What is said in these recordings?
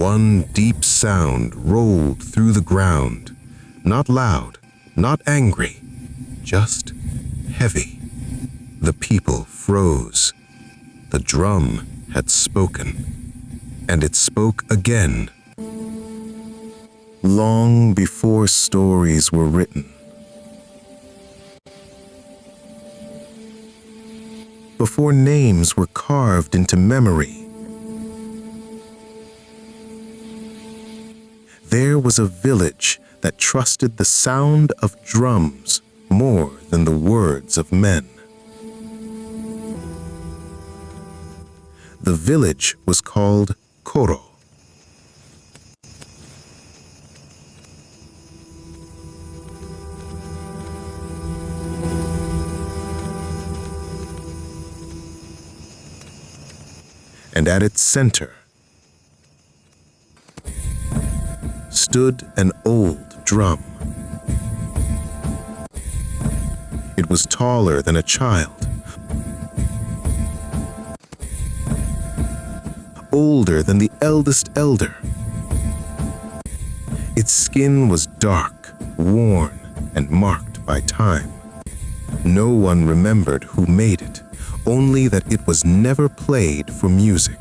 One deep sound rolled through the ground, not loud, not angry, just heavy. The people froze. The drum had spoken, and it spoke again. Long before stories were written, before names were carved into memory, there was a village that trusted the sound of drums more than the words of men. The village was called Koro. And at its center stood an old drum. It was taller than a child, older than the eldest elder. Its skin was dark, worn, and marked by time. No one remembered who made it, only that it was never played for music.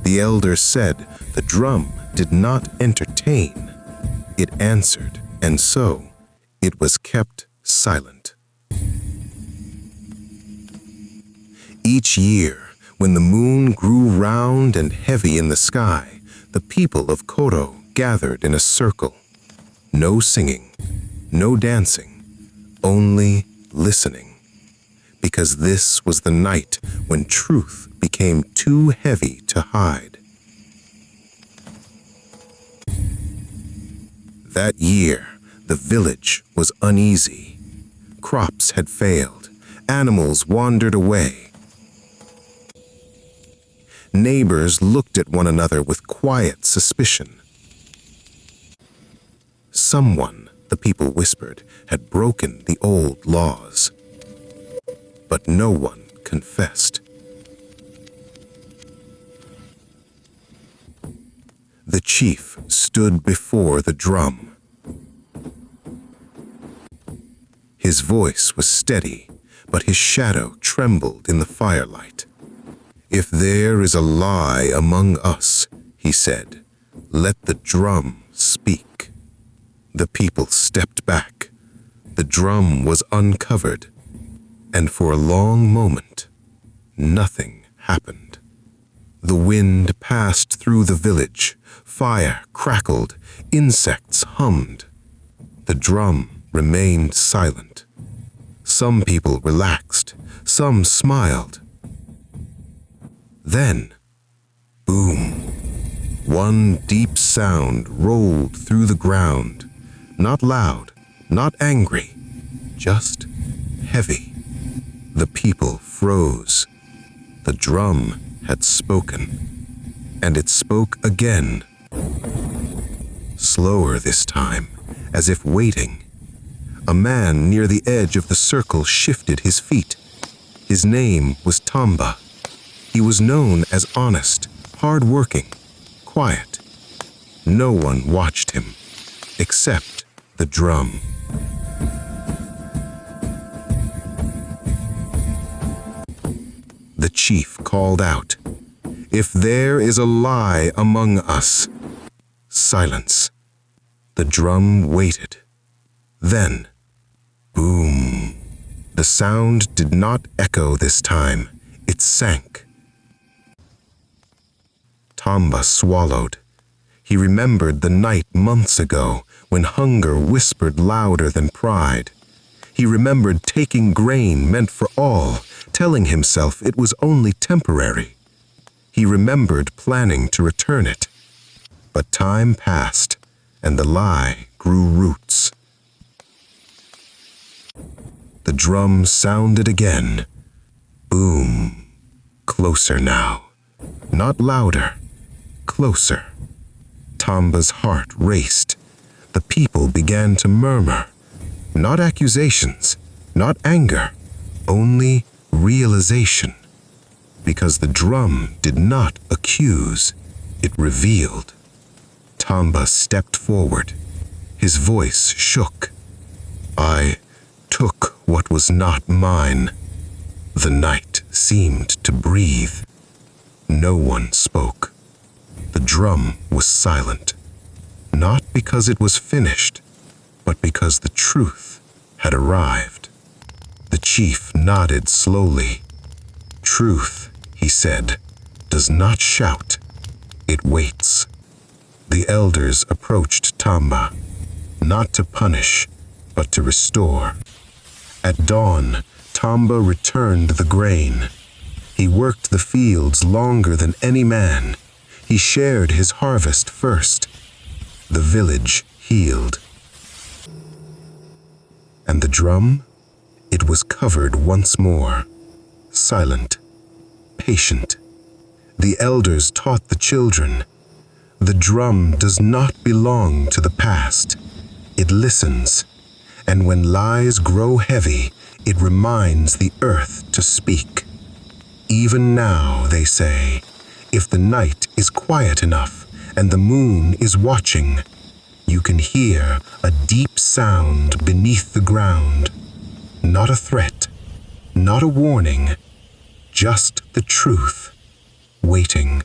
The elder said the drum did not entertain, it answered, and so it was kept silent. Each year, when the moon grew round and heavy in the sky, the people of Koro gathered in a circle. No singing, no dancing, only listening. Because this was the night when truth became too heavy to hide. That year, the village was uneasy. Crops had failed. Animals wandered away. Neighbors looked at one another with quiet suspicion. Someone, the people whispered, had broken the old laws. But no one confessed. The chief stood before the drum. His voice was steady, but his shadow trembled in the firelight. "If there is a lie among us," he said, "let the drum speak." The people stepped back. The drum was uncovered, and for a long moment, nothing happened. The wind passed through the village. Fire crackled. Insects hummed. The drum remained silent. Some people relaxed. Some smiled. Then, boom, one deep sound rolled through the ground. Not loud, not angry, just heavy. The people froze. The drum had spoken, and it spoke again. Slower this time, as if waiting. A man near the edge of the circle shifted his feet. His name was Tamba. He was known as honest, hard-working, quiet. No one watched him, except the drum. The chief called out, "If there is a lie among us." Silence. The drum waited. Then, boom. The sound did not echo this time. It sank. Tamba swallowed. He remembered the night months ago when hunger whispered louder than pride. He remembered taking grain meant for all, telling himself it was only temporary. He remembered planning to return it. But time passed, and the lie grew roots. The drum sounded again. Boom. Closer now. Not louder. Closer. Tamba's heart raced. The people began to murmur. Not accusations, not anger, only realization. Because the drum did not accuse, it revealed. Tamba stepped forward. His voice shook. I took what was not mine. The night seemed to breathe. No one spoke. The drum was silent, not because it was finished, but because the truth had arrived. The chief nodded slowly. Truth, he said, does not shout. It waits. The elders approached Tamba, not to punish, but to restore. At dawn, Tamba returned the grain. He worked the fields longer than any man. He shared his harvest first. The village healed. And the drum? It was covered once more, silent, patient. The elders taught the children. The drum does not belong to the past. It listens, and when lies grow heavy, it reminds the earth to speak. Even now, they say, if the night is quiet enough and the moon is watching, you can hear a deep sound beneath the ground. Not a threat, not a warning, just the truth, waiting.